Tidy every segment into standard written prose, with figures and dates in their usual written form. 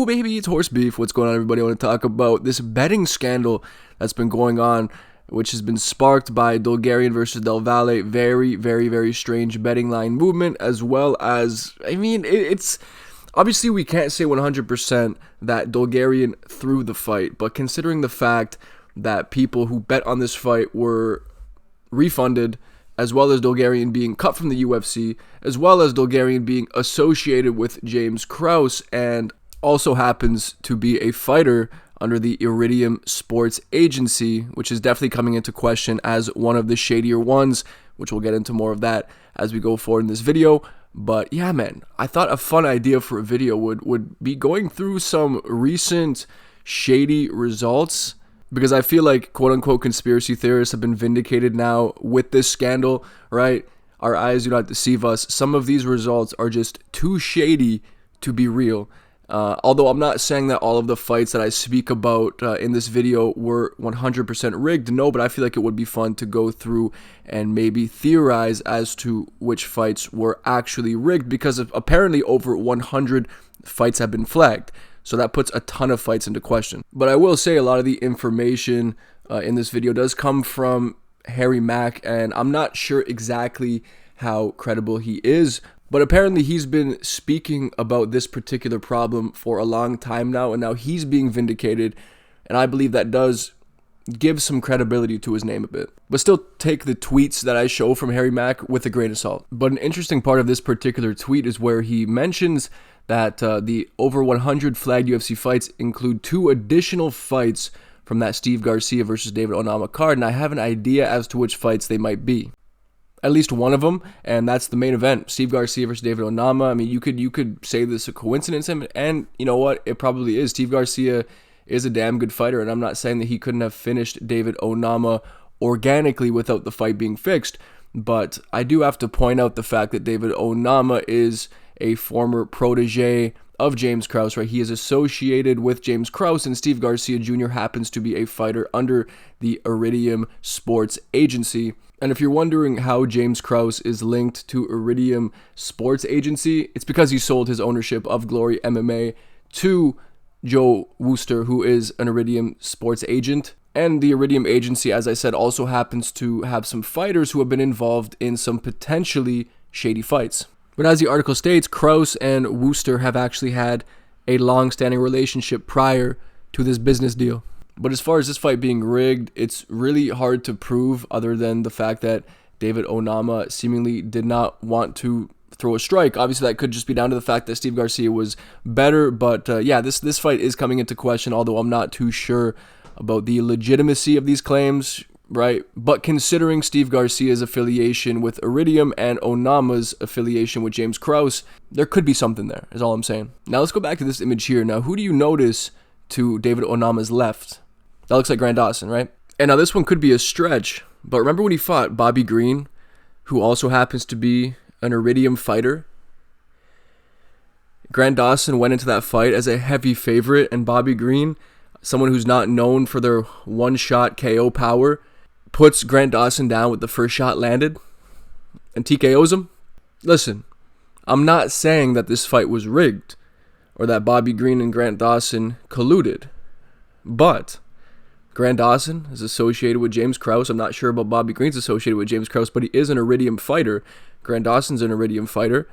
Yo, baby, it's horse beef. What's going on, everybody? I want to talk about this betting scandal that's been going on, which has been sparked by Dolgarian versus Del Valle. Very, very, very strange betting line movement, as well as, it's obviously we can't say 100% that Dolgarian threw the fight, but considering the fact that people who bet on this fight were refunded, as well as Dolgarian being cut from the UFC, as well as Dolgarian being associated with James Krause, and also happens to be a fighter under the Iridium Sports Agency, which is definitely coming into question as one of the shadier ones, which we'll get into more of that as we go forward in this video. But yeah, man, I thought a fun idea for a video would be going through some recent shady results, because I feel like quote-unquote conspiracy theorists have been vindicated now with this scandal, right? Our eyes do not deceive us. Some of these results are just too shady to be real. Although I'm not saying that all of the fights that I speak about in this video were 100% rigged, no, but I feel like it would be fun to go through and maybe theorize as to which fights were actually rigged, because apparently over 100 fights have been flagged. So that puts a ton of fights into question. But I will say a lot of the information in this video does come from Harry Mack, and I'm not sure exactly how credible he is. But apparently he's been speaking about this particular problem for a long time now, and now he's being vindicated. And I believe that does give some credibility to his name a bit. But still take the tweets that I show from Harry Mack with a grain of salt. But an interesting part of this particular tweet is where he mentions that the over 100 flagged UFC fights include 2 additional fights from that Steve Garcia versus David Onama card, and I have an idea as to which fights they might be. At least one of them, and that's the main event, Steve Garcia versus David Onama. I mean, you could say this is a coincidence, and you know what? It probably is. Steve Garcia is a damn good fighter, and I'm not saying that he couldn't have finished David Onama organically without the fight being fixed, but I do have to point out the fact that David Onama is a former protege of James Krause, right? He is associated with James Krause, and Steve Garcia Jr. happens to be a fighter under the Iridium Sports Agency. And if you're wondering how James Krause is linked to Iridium Sports Agency, it's because he sold his ownership of Glory MMA to Joe Wooster, who is an Iridium Sports agent. And the Iridium Agency, as I said, also happens to have some fighters who have been involved in some potentially shady fights. But as the article states, Krause and Wooster have actually had a long-standing relationship prior to this business deal. But as far as this fight being rigged, it's really hard to prove, other than the fact that David Onama seemingly did not want to throw a strike. Obviously, that could just be down to the fact that Steve Garcia was better. But yeah, this fight is coming into question, although I'm not too sure about the legitimacy of these claims, right? But considering Steve Garcia's affiliation with Iridium and Onama's affiliation with James Krause, there could be something there, is all I'm saying. Now let's go back to this image here. Now, who do you notice to David Onama's left? That looks like Grant Dawson, right? And now this one could be a stretch, but remember when he fought Bobby Green, who also happens to be an Iridium fighter? Grant Dawson went into that fight as a heavy favorite, and Bobby Green, someone who's not known for their one-shot KO power, puts Grant Dawson down with the first shot landed and TKOs him. Listen, I'm not saying that this fight was rigged or that Bobby Green and Grant Dawson colluded, but Grant Dawson is associated with James Krause. I'm not sure about Bobby Green's associated with James Krause, but he is an Iridium fighter. Grant Dawson's an Iridium fighter.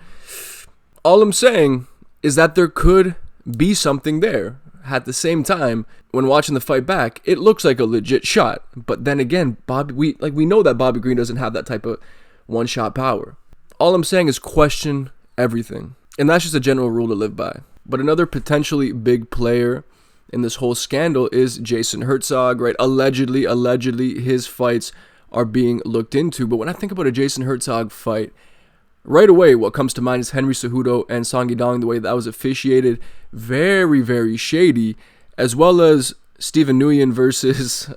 All I'm saying is that there could be something there. At the same time, when watching the fight back, it looks like a legit shot. But then again, we know that Bobby Green doesn't have that type of one-shot power. All I'm saying is question everything. And that's just a general rule to live by. But another potentially big player in this whole scandal is Jason Herzog, right? Allegedly, his fights are being looked into. But when I think about a Jason Herzog fight, right away, what comes to mind is Henry Cejudo and Song Yadong, the way that was officiated. Very, very shady. As well as Steven Nguyen versus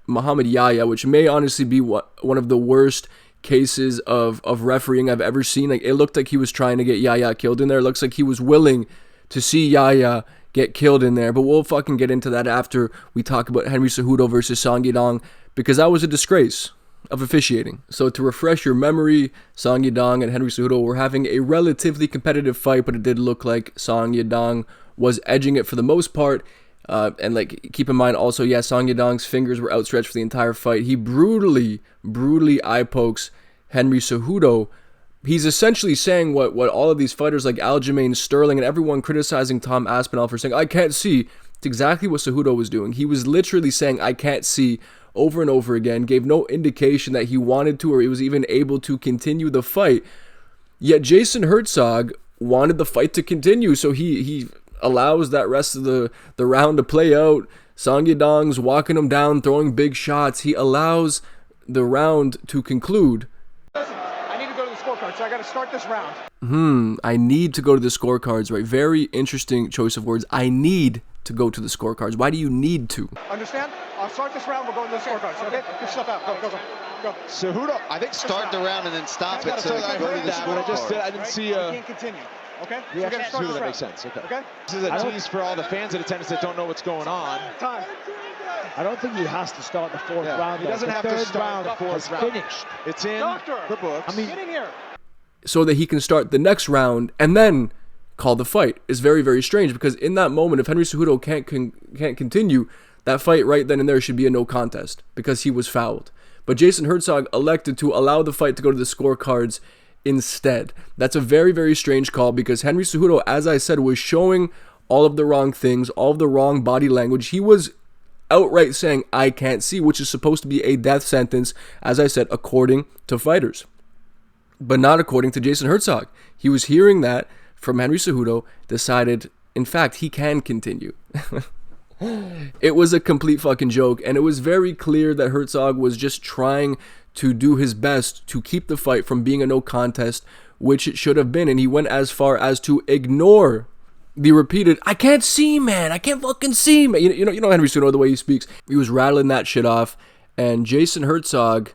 Muhammad Yahya, which may honestly be one of the worst cases of refereeing I've ever seen. Like, it looked like he was trying to get Yahya killed in there. It looks like he was willing to see Yahya get killed in there. But we'll fucking get into that after we talk about Henry Cejudo versus Song Yadong, because that was a disgrace of officiating. So to refresh your memory, Song Yadong and Henry Cejudo were having a relatively competitive fight, but it did look like Song Yadong was edging it for the most part. And like, keep in mind also, yeah, Song Yadong's fingers were outstretched for the entire fight. He brutally eye pokes Henry Cejudo. He's essentially saying what all of these fighters like Aljamain Sterling and everyone criticizing Tom Aspinall for saying, I can't see. It's exactly what Cejudo was doing. He was literally saying, I can't see, over and over again, gave no indication that he wanted to or he was even able to continue the fight. Yet Jason Herzog wanted the fight to continue, so he allows that rest of the round to play out. Song Yadong's walking him down, throwing big shots. He allows the round to conclude. I need to go to the scorecard, so I got to start this round. I need to go to the scorecards, right? Very interesting choice of words. I need to go to the scorecards. Why do you need to? Understand? I'll start this round. We'll go to the scorecards. Okay? Get stuff out. Go. Cejudo, I think start the round and then stop it so you can go to the scorecard. I didn't see. I can't continue. Okay? Yeah, that makes sense. Okay. This is a tease for all the fans in attendance that don't know what's going on. Time. I don't think he has to start the fourth round. He doesn't have to start the fourth round. Finished. It's in the books. Get in here. So that he can start the next round and then call the fight is very, very strange, because in that moment, if Henry Cejudo can't continue, that fight right then and there should be a no contest because he was fouled. But Jason Herzog elected to allow the fight to go to the scorecards instead. That's a very, very strange call, because Henry Cejudo, as I said, was showing all of the wrong things, all of the wrong body language. He was outright saying, I can't see, which is supposed to be a death sentence, as I said, according to fighters, but not according to Jason Herzog. He was hearing that from Henry Cejudo, decided, in fact, he can continue. It was a complete fucking joke, and it was very clear that Herzog was just trying to do his best to keep the fight from being a no contest, which it should have been, and he went as far as to ignore the repeated, I can't see, man, I can't fucking see, man. You know Henry Cejudo, the way he speaks. He was rattling that shit off, and Jason Herzog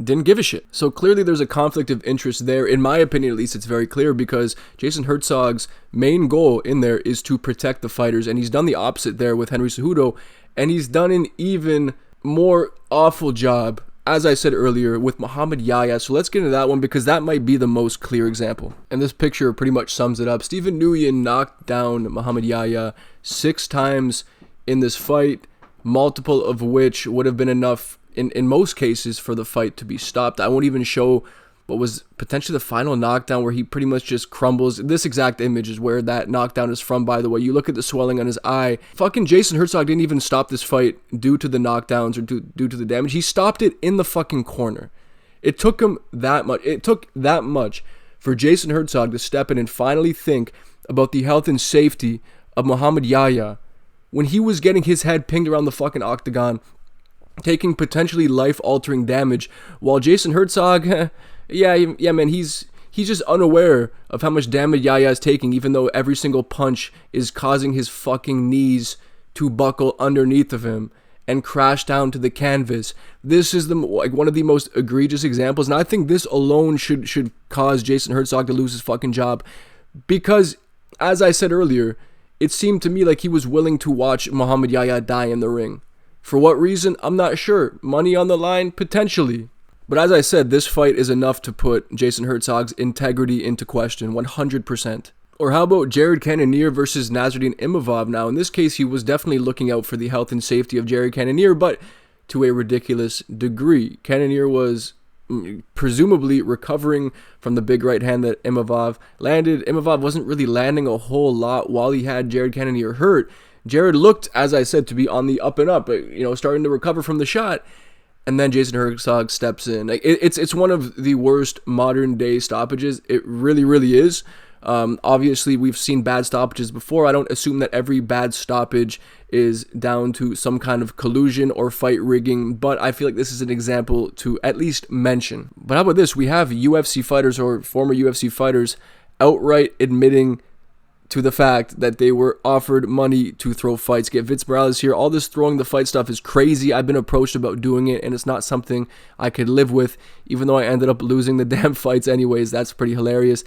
didn't give a shit. So clearly there's a conflict of interest there. In my opinion, at least, it's very clear, because Jason Herzog's main goal in there is to protect the fighters, and he's done the opposite there with Henry Cejudo, and he's done an even more awful job, as I said earlier, with Muhammad Yahya. So let's get into that one, because that might be the most clear example. And this picture pretty much sums it up. Stephen Nguyen knocked down Muhammad Yahya 6 times in this fight, multiple of which would have been enough in most cases for the fight to be stopped. I won't even show what was potentially the final knockdown, where he pretty much just crumbles. This exact image is where that knockdown is from, by the way. You look at the swelling on his eye. Fucking Jason Herzog didn't even stop this fight due to the knockdowns or due to the damage. He stopped it in the fucking corner. It took him that much. It took that much for Jason Herzog to step in and finally think about the health and safety of Muhammad Yahya when he was getting his head pinged around the fucking octagon, taking potentially life-altering damage, while Jason Herzog, yeah, man, he's just unaware of how much damage Yahya is taking, even though every single punch is causing his fucking knees to buckle underneath of him and crash down to the canvas. This is one of the most egregious examples, and I think this alone should cause Jason Herzog to lose his fucking job, because, as I said earlier, it seemed to me like he was willing to watch Muhammad Yahya die in the ring. For what reason? I'm not sure. Money on the line? Potentially. But as I said, this fight is enough to put Jason Herzog's integrity into question, 100%. Or how about Jared Cannonier versus Nasruddin Imavov? Now, in this case, he was definitely looking out for the health and safety of Jared Cannonier, but to a ridiculous degree. Cannonier was presumably recovering from the big right hand that Imavov landed. Imavov wasn't really landing a whole lot while he had Jared Cannonier hurt. Jared looked, as I said, to be on the up and up, starting to recover from the shot. And then Jason Herzog steps in. It's one of the worst modern day stoppages. It really, really is. Obviously, we've seen bad stoppages before. I don't assume that every bad stoppage is down to some kind of collusion or fight rigging, but I feel like this is an example to at least mention. But how about this? We have UFC fighters or former UFC fighters outright admitting to the fact that they were offered money to throw fights. Get Vince Morales here. All this throwing the fight stuff is crazy. I've been approached about doing it, and it's not something I could live with, even though I ended up losing the damn fights anyways. That's pretty hilarious.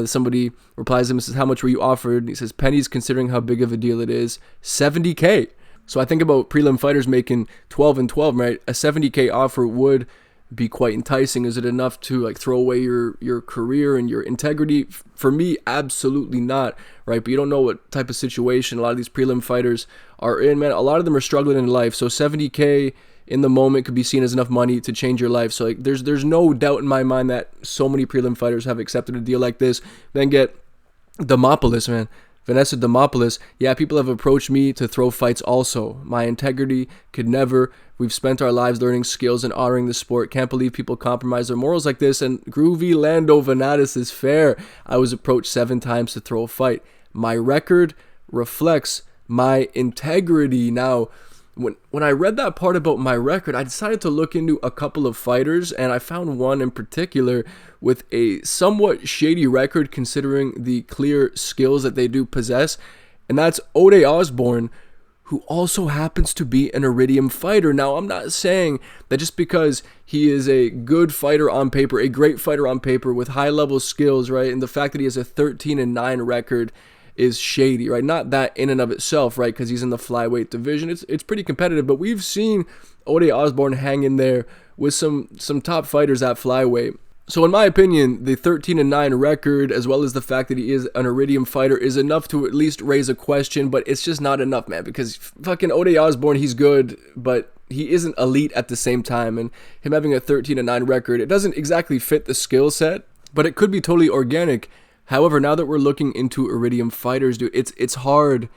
Somebody replies to him and says, how much were you offered? And he says, pennies, considering how big of a deal it is. $70K. So I think about prelim fighters making 12 and 12, right? A $70K offer would be quite enticing? Is it enough to like throw away your career and your integrity? For me, absolutely not, right? But you don't know what type of situation a lot of these prelim fighters are in, man. A lot of them are struggling in life, so 70K in the moment could be seen as enough money to change your life. So like there's no doubt in my mind that so many prelim fighters have accepted a deal like this. Then get Demopoulos, man. Vanessa Demopoulos. Yeah, people have approached me to throw fights also. My integrity could never. We've spent our lives learning skills and honoring the sport. Can't believe people compromise their morals like this. And groovy Lando Venatus is fair. I was approached 7 times to throw a fight. My record reflects my integrity. Now, when I read that part about my record, I decided to look into a couple of fighters, and I found one in particular with a somewhat shady record considering the clear skills that they do possess, and that's Ode Osborne, who also happens to be an Iridium fighter. Now, I'm not saying that just because he is a good fighter on paper, a great fighter on paper with high-level skills, right, and the fact that he has a 13-9 record is shady, right? Not that in and of itself, right? Because he's in the flyweight division. It's pretty competitive, but we've seen Ode Osborne hang in there with some top fighters at flyweight. So in my opinion, the 13-9 record, as well as the fact that he is an Iridium fighter, is enough to at least raise a question, but it's just not enough, man, because fucking Ode Osborne, he's good, but he isn't elite at the same time, and him having a 13-9 record, it doesn't exactly fit the skill set, but it could be totally organic. However, now that we're looking into Iridium fighters, dude, it's hard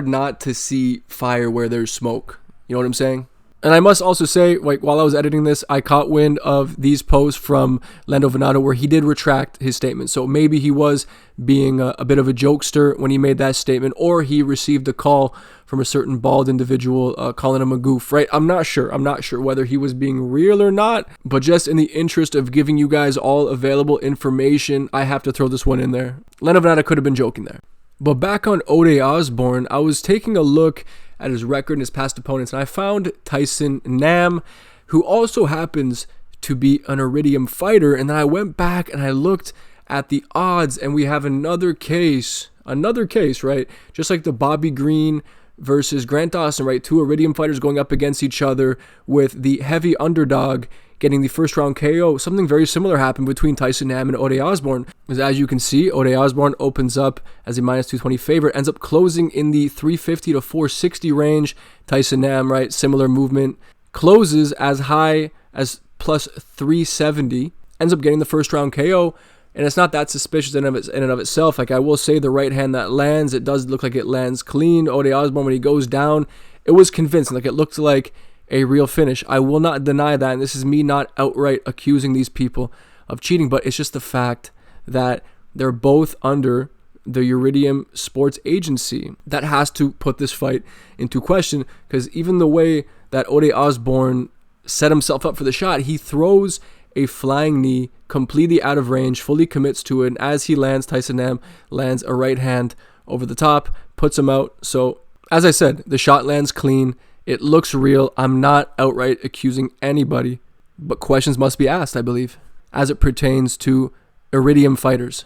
not to see fire where there's smoke. You know what I'm saying? And I must also say, like, while I was editing this, I caught wind of these posts from Lando Venato where he did retract his statement. So maybe he was being a bit of a jokester when he made that statement, or he received a call from a certain bald individual calling him a goof, right? I'm not sure whether he was being real or not, but just in the interest of giving you guys all available information, I have to throw this one in there. Lando Venato could have been joking there. But back on Ode Osborne, I was taking a look at his record and his past opponents, and I found Tyson Nam, who also happens to be an Iridium fighter, and then I went back and I looked at the odds, and we have another case, right? Just like the Bobby Green versus Grant Dawson, right? 2 Iridium fighters going up against each other with the heavy underdog getting the first round KO. Something very similar happened between Tyson Nam and Ode Osborne. As you can see, Ode Osborne opens up as a minus 220 favorite, ends up closing in the 350 to 460 range. Tyson Nam, right, similar movement, closes as high as plus 370, ends up getting the first round KO. And it's not that suspicious in and of itself. Like, I will say the right hand that lands, it does look like it lands clean. Ode Osborne, when he goes down, it was convincing. Like, it looked like a real finish. I will not deny that, and this is me not outright accusing these people of cheating, but it's just the fact that they're both under the Iridium Sports Agency. That has to put this fight into question, because even the way that Ode Osborne set himself up for the shot, he throws a flying knee completely out of range, fully commits to it, and as he lands, Tyson Nam lands a right hand over the top, puts him out. So, as I said, the shot lands clean. It looks real. I'm not outright accusing anybody, but questions must be asked, I believe, as it pertains to Iridium fighters,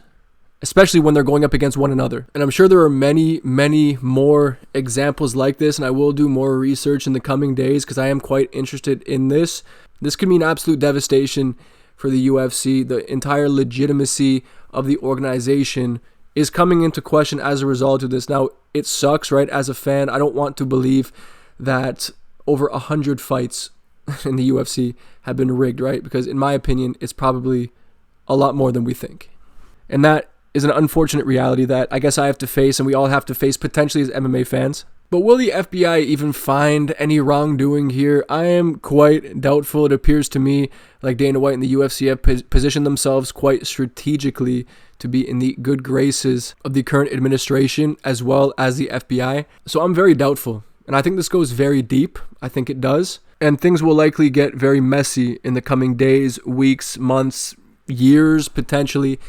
especially when they're going up against one another. And I'm sure there are many, many more examples like this, and I will do more research in the coming days because I am quite interested in this. This could mean absolute devastation for the UFC. The entire legitimacy of the organization is coming into question as a result of this. Now, it sucks, right? As a fan, I don't want to believe that over 100 fights in the UFC have been rigged, right? Because in my opinion, it's probably a lot more than we think. And that is an unfortunate reality that I guess I have to face, and we all have to face potentially as MMA fans. But will the FBI even find any wrongdoing here? I am quite doubtful. It appears to me like Dana White and the UFC have positioned themselves quite strategically to be in the good graces of the current administration as well as the FBI. So I'm very doubtful. And I think this goes very deep. I think it does. And things will likely get very messy in the coming days, weeks, months, years, potentially.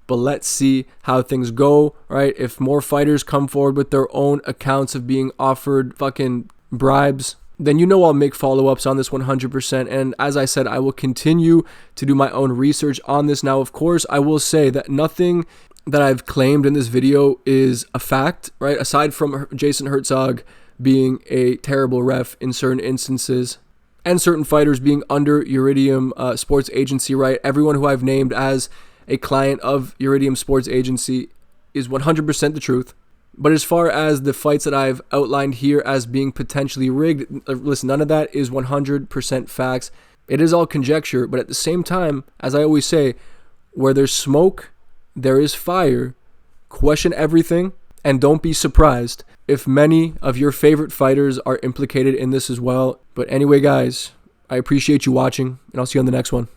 But let's see how things go, right? If more fighters come forward with their own accounts of being offered fucking bribes, then you know I'll make follow-ups on this 100%. And as I said, I will continue to do my own research on this. Now, of course, I will say that nothing that I've claimed in this video is a fact, right? Aside from Jason Herzog being a terrible ref in certain instances, and certain fighters being under Iridium Sports Agency, right? Everyone who I've named as a client of Iridium Sports Agency is 100% the truth. But as far as the fights that I've outlined here as being potentially rigged, listen, none of that is 100% facts. It is all conjecture, but at the same time, as I always say, where there's smoke, there is fire. Question everything, and don't be surprised if many of your favorite fighters are implicated in this as well. But anyway, guys, I appreciate you watching, and I'll see you on the next one.